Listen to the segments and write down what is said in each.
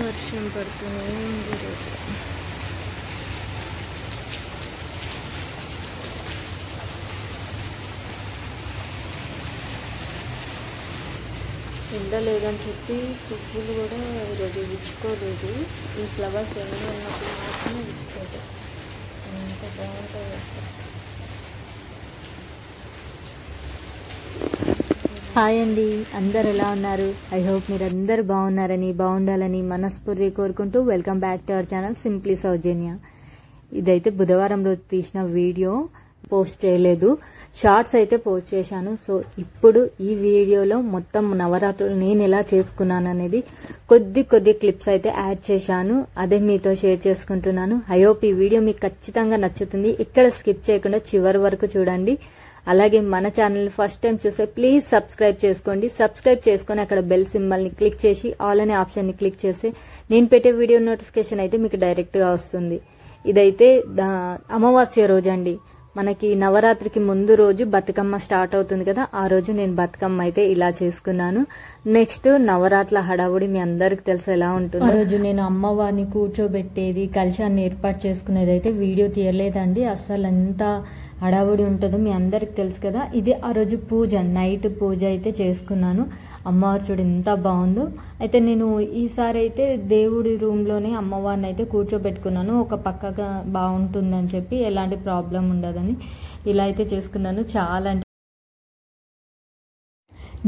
వర్షం పడుతూనే ఉంది రోజు. ఎండ లేదని చెప్పి పువ్వులు కూడా ఈరోజు విచ్చుకోలేదు. ఈ ఫ్లవర్స్ ఎన్ని ఉన్నప్పుడు మాత్రమే విచ్చుకోలేదు. ఎంత బాగుంటుంది. హాయ్ అండి, అందరు ఎలా ఉన్నారు? ఐ హోప్ మీరు అందరు బాగుండాలని మనస్ఫూర్తిగా కోరుకుంటూ welcome back to our channel simply Soujanya. ఇదైతే బుధవారం రోజు తీసిన వీడియో, పోస్ట్ చేయలేదు. షార్ట్స్ అయితే పోస్ట్ చేశాను. సో ఇప్పుడు ఈ వీడియోలో మొత్తం నవరాత్రులు నేను ఎలా చేసుకున్నాను అనేది కొద్ది క్లిప్స్ అయితే యాడ్ చేశాను. అదే మీతో షేర్ చేసుకుంటున్నాను. ఐ హోప్ ఈ వీడియో మీకు ఖచ్చితంగా నచ్చుతుంది. ఇక్కడ స్కిప్ చేయకుండా చివరి వరకు చూడండి. అలాగే మన ఛానల్ ఫస్ట్ టైం చూస్తే ప్లీజ్ సబ్స్క్రైబ్ చేసుకోండి. సబ్స్క్రైబ్ చేసుకొని అక్కడ బెల్ సింబల్ ని క్లిక్ చేసి ఆల్ అనే ఆప్షన్ ని క్లిక్ చేస్తే నేను పెట్టే వీడియో నోటిఫికేషన్ అయితే మీకు డైరెక్ట్ గా వస్తుంది. ఇదైతే అమావాస్య రోజు అండి. మనకి నవరాత్రికి ముందు రోజు బతుకమ్మ స్టార్ట్ అవుతుంది కదా, ఆ రోజు నేను బతుకమ్మ అయితే ఇలా చేసుకున్నాను. నెక్స్ట్ నవరాత్రుల హడావుడి మీ అందరికి తెలుసు ఎలా ఉంటుంది. ఆ రోజు నేను అమ్మవారిని కూర్చోబెట్టేది, కలశాన్ని ఏర్పాటు చేసుకునేది అయితే వీడియో తీయలేదండి. అసలు ఎంత హడావుడి ఉంటుందో మీ అందరికి తెలుసు కదా. ఇది ఆ రోజు పూజ, నైట్ పూజ అయితే చేసుకున్నాను. అమ్మవారు చూడు ఎంత బాగుందో. అయితే నేను ఈసారి అయితే దేవుడి రూమ్లోనే అమ్మవారిని అయితే కూర్చోబెట్టుకున్నాను. ఒక పక్కగా బాగుంటుందని చెప్పి, ఎలాంటి ప్రాబ్లం ఉండదని ఇలా అయితే చేసుకున్నాను. చాలా అంటే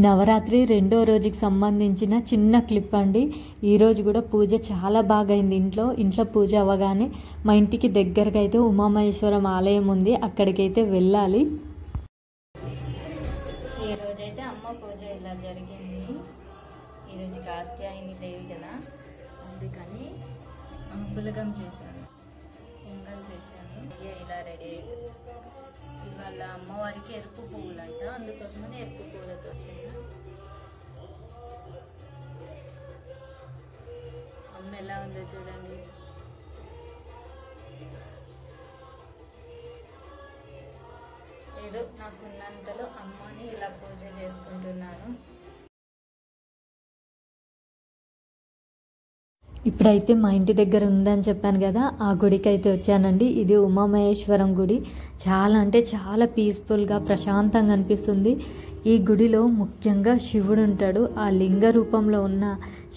నవరాత్రి 2వ రోజుకి సంబంధించిన చిన్న క్లిప్ అండి. ఈరోజు కూడా పూజ చాలా బాగా అయింది. ఇంట్లో పూజ అవ్వగానే మా ఇంటికి దగ్గరగా అయితే ఉమామహేశ్వరం ఆలయం ఉంది, అక్కడికైతే వెళ్ళాలి. ఈ రోజైతే అమ్మ పూజ ఇలా జరిగింది. ఈరోజు కాత్యాయని దేవి కదా, అందుకని పులగం చేశాను, పొంగల్ చేశాను. ఇలా రెడీ అయ్యింది. ఇవాళ అమ్మవారికి ఎరుపు పువ్వులంట, అందుకోసమని ఎరుపు పువ్వులతో చేయాలి. అమ్మ ఎలా ఉందో చూడండి. ఏదో నాకున్నంతలో అమ్మని ఇలా పూజ చేసుకుంటున్నాను. ఇప్పుడైతే మా ఇంటి దగ్గర ఉందని చెప్పాను కదా, ఆ గుడికి అయితే వచ్చానండి. ఇది ఉమామహేశ్వరం గుడి. చాలా అంటే చాలా పీస్ఫుల్గా ప్రశాంతంగా అనిపిస్తుంది. ఈ గుడిలో ముఖ్యంగా శివుడు ఉంటాడు. ఆ లింగ రూపంలో ఉన్న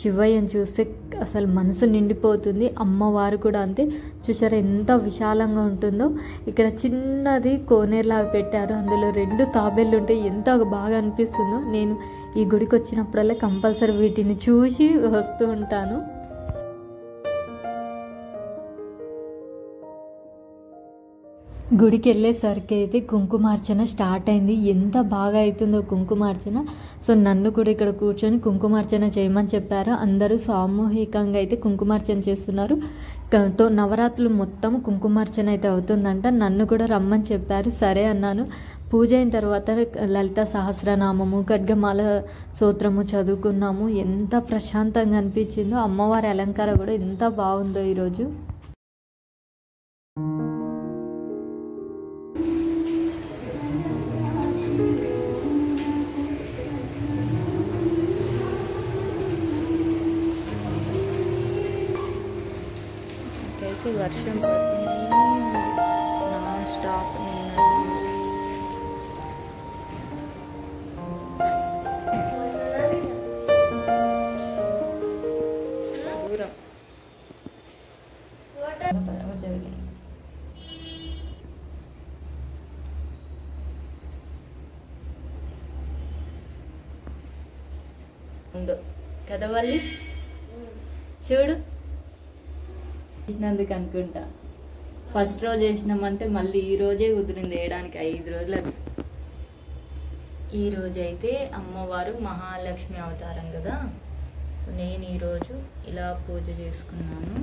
శివయ్యను చూస్తే అసలు మనసు నిండిపోతుంది. అమ్మవారు కూడా అంతే. చూసారా ఎంత విశాలంగా ఉంటుందో. ఇక్కడ చిన్నది కోనేరులాగా పెట్టారు, అందులో 2 తాబేళ్ళు ఉంటే ఎంత బాగా అనిపిస్తుందో. నేను ఈ గుడికి వచ్చినప్పుడల్లా కంపల్సరీ వీటిని చూసి వస్తూ ఉంటాను. గుడికి వెళ్ళేసరికి అయితే కుంకుమార్చన స్టార్ట్ అయింది. ఎంత బాగా అవుతుందో కుంకుమార్చన. సో నన్ను కూడా ఇక్కడ కూర్చొని కుంకుమార్చన చేయమని చెప్పారు. అందరూ సామూహికంగా అయితే కుంకుమార్చన చేస్తున్నారు. నవరాత్రులు మొత్తం కుంకుమార్చన అయితే అవుతుందంట. నన్ను కూడా రమ్మని చెప్పారు. సరే అన్నాను. పూజ అయిన తర్వాత లలిత సహస్రనామము, ఖడ్గమాల స్తోత్రము చదువుకున్నాము. ఎంత ప్రశాంతంగా అనిపించిందో. అమ్మవారి అలంకారం కూడా ఎంత బాగుందో ఈరోజు. వర్షం పడుతుంది నాన్ స్టాప్. దూరం జరిగింది. ఉందో కదా వాళ్ళు చూడు. చేసినందుకు అనుకుంటా ఫస్ట్ రోజు వేసినామంటే మళ్ళీ ఈ రోజే కుదిరింది వేయడానికి. 5 రోజులు. ఈ రోజు అయితే అమ్మవారు మహాలక్ష్మి అవతారం కదా. సో నేను ఈరోజు ఇలా పూజ చేసుకున్నాను.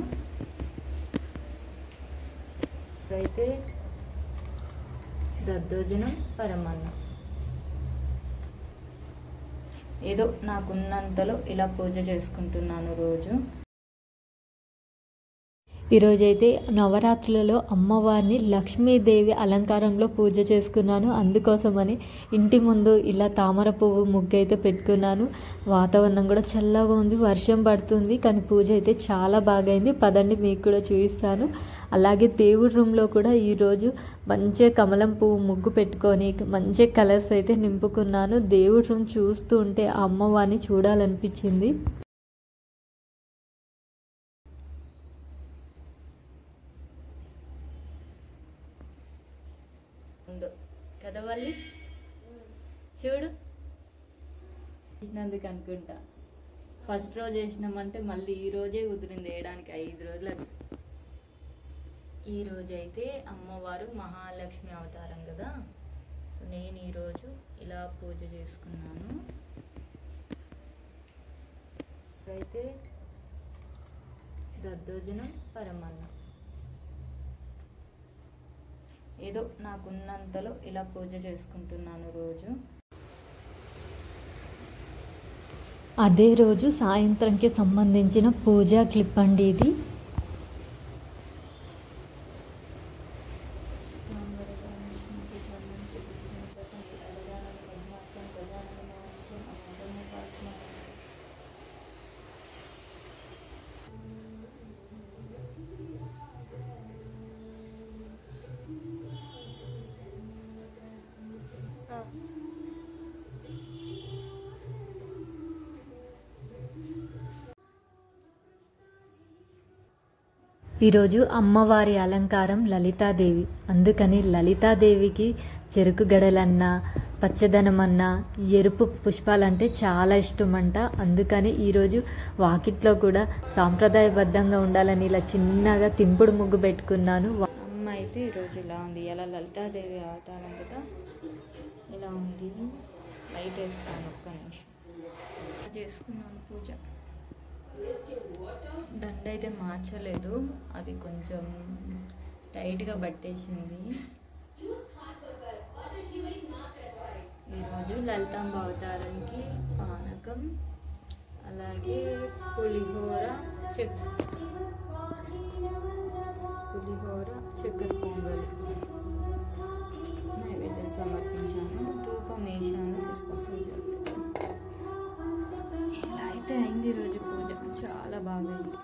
అయితే దద్దోజనం, పరమాన్నం, ఏదో నాకున్నంతలో ఇలా పూజ చేసుకుంటున్నాను రోజు. ఈరోజైతే నవరాత్రులలో అమ్మవారిని లక్ష్మీదేవి అలంకారంలో పూజ చేసుకున్నాను. అందుకోసమని ఇంటి ముందు ఇలా తామర పువ్వు ముగ్గు అయితే పెట్టుకున్నాను. వాతావరణం కూడా చల్లగా ఉంది, వర్షం పడుతుంది, కానీ పూజ అయితే చాలా బాగైంది. పదండి మీకు కూడా చూపిస్తాను. అలాగే దేవుడి రూమ్లో కూడా ఈరోజు మంచిగా కమలం పువ్వు ముగ్గు పెట్టుకొని మంచి కలర్స్ అయితే నింపుకున్నాను. దేవుడి రూమ్ చూస్తూ ఉంటే ఆ అమ్మవారిని చూడాలనిపించింది. కదా వాళ్ళు చూడు చేసినందుకు అనుకుంటా. ఫస్ట్ రోజు వేసినామంటే మళ్ళీ ఈ రోజే కుదిరింది వేయడానికి 5 రోజులకు. ఈ రోజైతే అమ్మవారు మహాలక్ష్మి అవతారం కదా. సో నేను ఈరోజు ఇలా పూజ చేసుకున్నాను. అయితే దద్దోజనం పరమాన్నం ఏదో నాకున్నంతలో ఇలా పూజ చేసుకుంటున్నాను రోజు. అదే రోజు సాయంత్రంకి సంబంధించిన పూజా క్లిప్ అండి ఇది. ఈరోజు అమ్మవారి అలంకారం లలితాదేవి. అందుకని లలితాదేవికి చెరుకు గడలన్నా పచ్చదనమన్నా ఎరుపు పుష్పాలంటే చాలా ఇష్టమంట. అందుకని ఈరోజు వాకిట్లో కూడా సాంప్రదాయబద్ధంగా ఉండాలని ఇలా చిన్నగా తింపుడు ముగ్గు పెట్టుకున్నాను. అమ్మ అయితే ఈరోజు ఇలా ఉంది, ఎలా లలితాదేవి అవతారం కదా ఇలా ఉంది. లైట్ వేస్తాను, ఒక్క నిమిషం. చేసుకున్నాను పూజ. దండ అయితే మార్చలేదు, అది కొంచెం టైట్గా పట్టేసింది. ఈరోజు లలితాంబ అవతారానికి పానకం, అలాగే పులిహోర చక్కెర పొంగల్ నైవేద్యం సమర్పించాను. ధూపం వేసాను. ఇలా అయితే అయింది ఈరోజు పూజ, చాలా బాగైంది.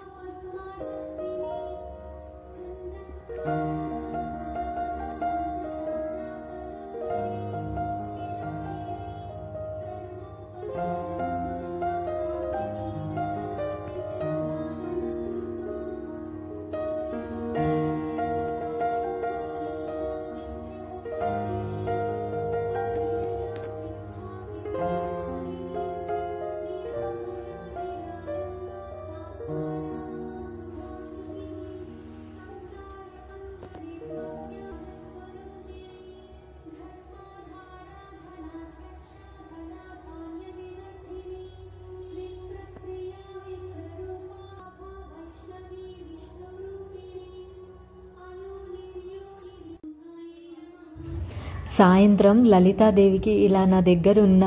సాయంత్రం లలితాదేవికి ఇలా నా దగ్గర ఉన్న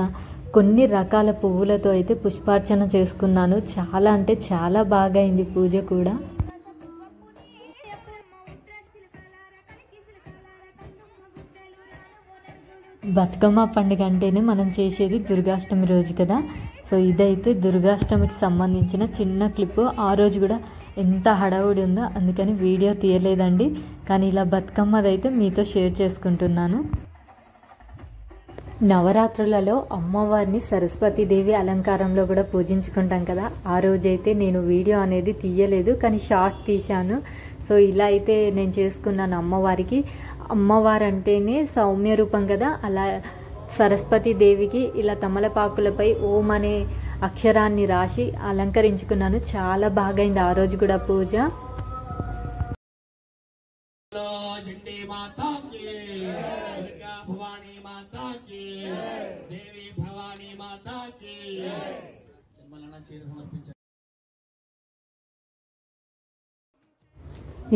కొన్ని రకాల పువ్వులతో అయితే పుష్పార్చన చేసుకున్నాను. చాలా అంటే చాలా బాగా అయింది పూజ కూడా. బతుకమ్మ పండుగ అంటేనే మనం చేసేది దుర్గాష్టమి రోజు కదా. సో ఇదైతే దుర్గాష్టమికి సంబంధించిన చిన్న క్లిప్. ఆ రోజు కూడా ఎంత హడావుడి ఉందో, అందుకని వీడియో తీయలేదండి. కానీ ఇలా బతుకమ్మదైతే మీతో షేర్ చేసుకుంటున్నాను. నవరాత్రులలో అమ్మవారిని సరస్వతీదేవి అలంకారంలో కూడా పూజించుకుంటాం కదా. ఆ రోజైతే నేను వీడియో అనేది తీయలేదు, కానీ షార్ట్ తీశాను. సో ఇలా అయితే నేను చేసుకున్నాను అమ్మవారికి. అమ్మవారు అంటేనే సౌమ్య రూపం కదా. అలా సరస్వతీదేవికి ఇలా తమలపాకులపై ఓం అనే అక్షరాన్ని రాసి అలంకరించుకున్నాను. చాలా బాగైంది ఆ రోజు కూడా పూజ.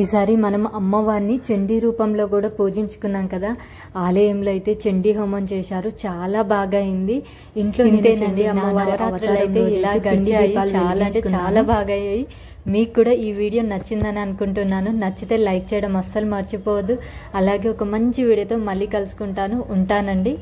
ఈసారి మనం అమ్మవారిని చండీ రూపంలో కూడా పూజించుకున్నాం కదా. ఆలయంలో అయితే చండీ హోమం చేశారు, చాలా బాగా అయింది. ఇంట్లో ఇంతేనండి అమ్మవారి అవతారం అయితే ఇలా గడిచాయి. చాలా అంటే చాలా బాగా అయ్యాయి. మీకు కూడా ఈ వీడియో నచ్చిందని అనుకుంటున్నాను. నచ్చితే లైక్ చేయడం అస్సలు మర్చిపోవద్దు. అలాగే ఒక మంచి వీడియోతో మళ్ళీ కలుసుకుంటాను. ఉంటానండి.